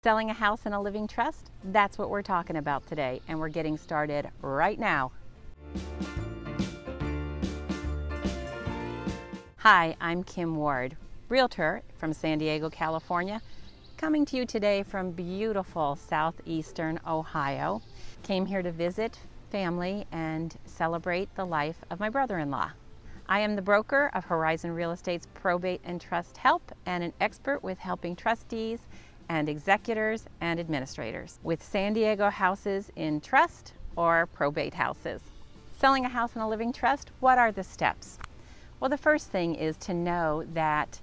Selling a house in a living trust? That's what we're talking about today, and we're getting started right now. Hi, I'm Kim Ward, realtor from San Diego, California, coming to you today from beautiful southeastern Ohio. Came here to visit family and celebrate the life of my brother-in-law. I am the broker of Horizon Real Estate's Probate and Trust Help and an expert with helping trustees and executors and administrators with San Diego houses in trust or probate houses. Selling a house in a living trust, what are the steps? Well, the first thing is to know that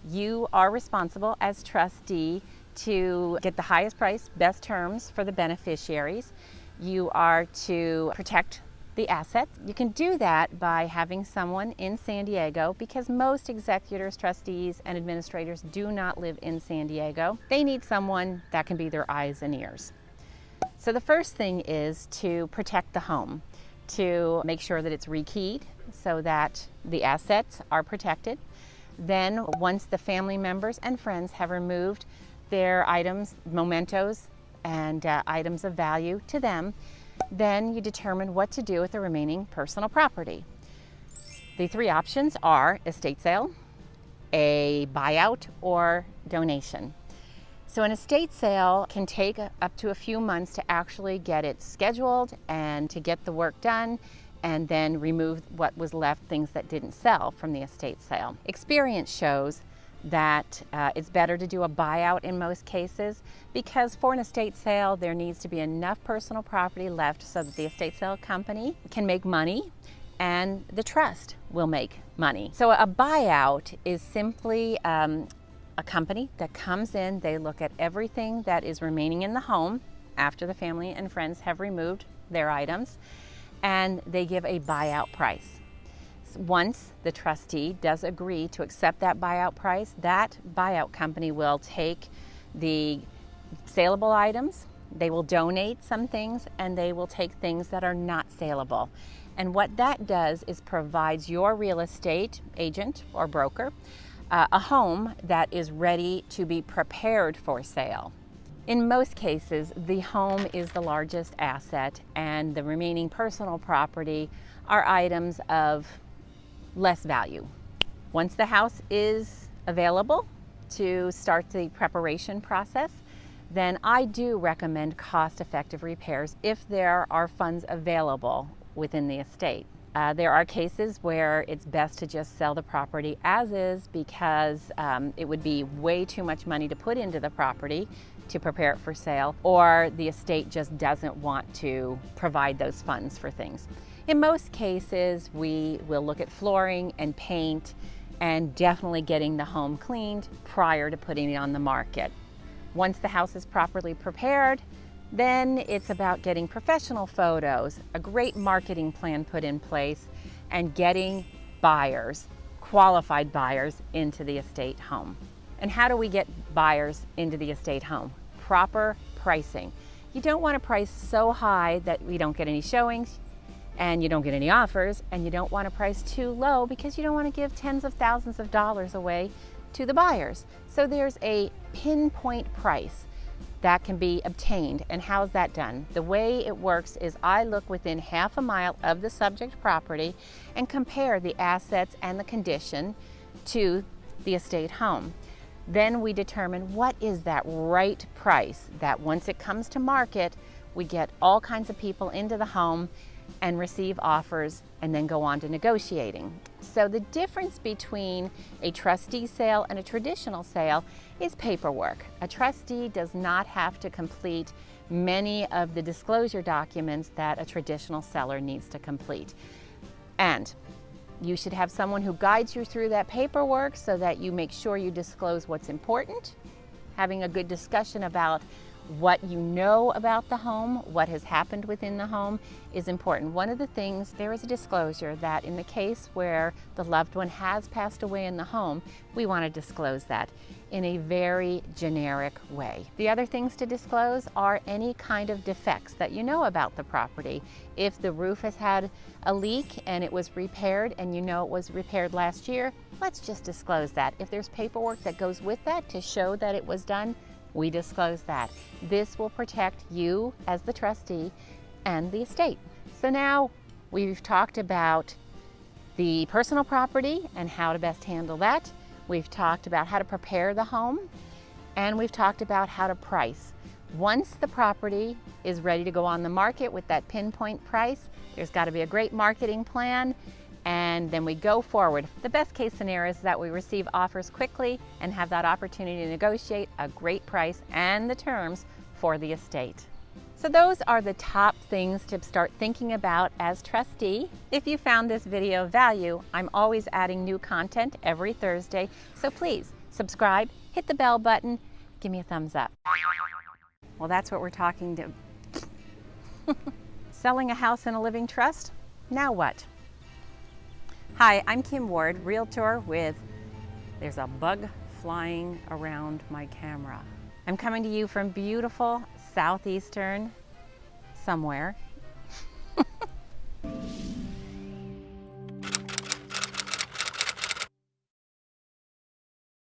you are responsible as trustee to get the highest price, best terms for the beneficiaries. You are to protect the assets. You can do that by having someone in San Diego because most executors, trustees, and administrators do not live in San Diego. They need someone that can be their eyes and ears. So the first thing is to protect the home, to make sure that it's rekeyed so that the assets are protected. Then once the family members and friends have removed their items, mementos, and items of value to them, then you determine what to do with the remaining personal property. The three options are estate sale, a buyout, or donation. So an estate sale can take up to a few months to actually get it scheduled and to get the work done and then remove what was left, things that didn't sell from the estate sale. Experience shows that it's better to do a buyout in most cases because for an estate sale there needs to be enough personal property left so that the estate sale company can make money and the trust will make money. So a buyout is simply a company that comes in, they look at everything that is remaining in the home after the family and friends have removed their items, and they give a buyout price. Once the trustee does agree to accept that buyout price, that buyout company will take the saleable items, they will donate some things, and they will take things that are not saleable. And what that does is provides your real estate agent or broker a home that is ready to be prepared for sale. In most cases, the home is the largest asset and the remaining personal property are items of less value. Once the house is available to start the preparation process, then I do recommend cost-effective repairs if there are funds available within the estate. There are cases where it's best to just sell the property as is because it would be way too much money to put into the property to prepare it for sale, or the estate just doesn't want to provide those funds for things. In most cases, we will look at flooring and paint and definitely getting the home cleaned prior to putting it on the market. Once the house is properly prepared, then it's about getting professional photos, a great marketing plan put in place, and getting buyers, qualified buyers, into the estate home. And how do we get buyers into the estate home? Proper pricing. You don't want to price so high that we don't get any showings, and you don't get any offers, and you don't want to price too low because you don't want to give tens of thousands of dollars away to the buyers. So there's a pinpoint price that can be obtained. And how's that done? The way it works is I look within half a mile of the subject property and compare the assets and the condition to the estate home. Then we determine what is that right price that once it comes to market, we get all kinds of people into the home and receive offers and then go on to negotiating. So the difference between a trustee sale and a traditional sale is paperwork. A trustee does not have to complete many of the disclosure documents that a traditional seller needs to complete. And you should have someone who guides you through that paperwork so that you make sure you disclose what's important, having a good discussion about what you know about the home, what has happened within the home is important. One of the things, there is a disclosure that in the case where the loved one has passed away in the home, we want to disclose that in a very generic way. The other things to disclose are any kind of defects that you know about the property. If the roof has had a leak and it was repaired and you know it was repaired last year, let's just disclose that. If there's paperwork that goes with that to show that it was done, We disclose that. This will protect you as the trustee and the estate. So now we've talked about the personal property and how to best handle that. We've talked about how to prepare the home, and we've talked about how to price. Once the property is ready to go on the market with that pinpoint price, there's got to be a great marketing plan, and then we go forward. The best case scenario is that we receive offers quickly and have that opportunity to negotiate a great price and the terms for the estate. So those are the top things to start thinking about as trustee. If you found this video of value, I'm always adding new content every Thursday, so please subscribe, hit the bell button, give me a thumbs up. Well, that's what we're talking to. Selling a house in a living trust? Now what? Hi, I'm Kim Ward, realtor with, there's a bug flying around my camera. I'm coming to you from beautiful southeastern somewhere.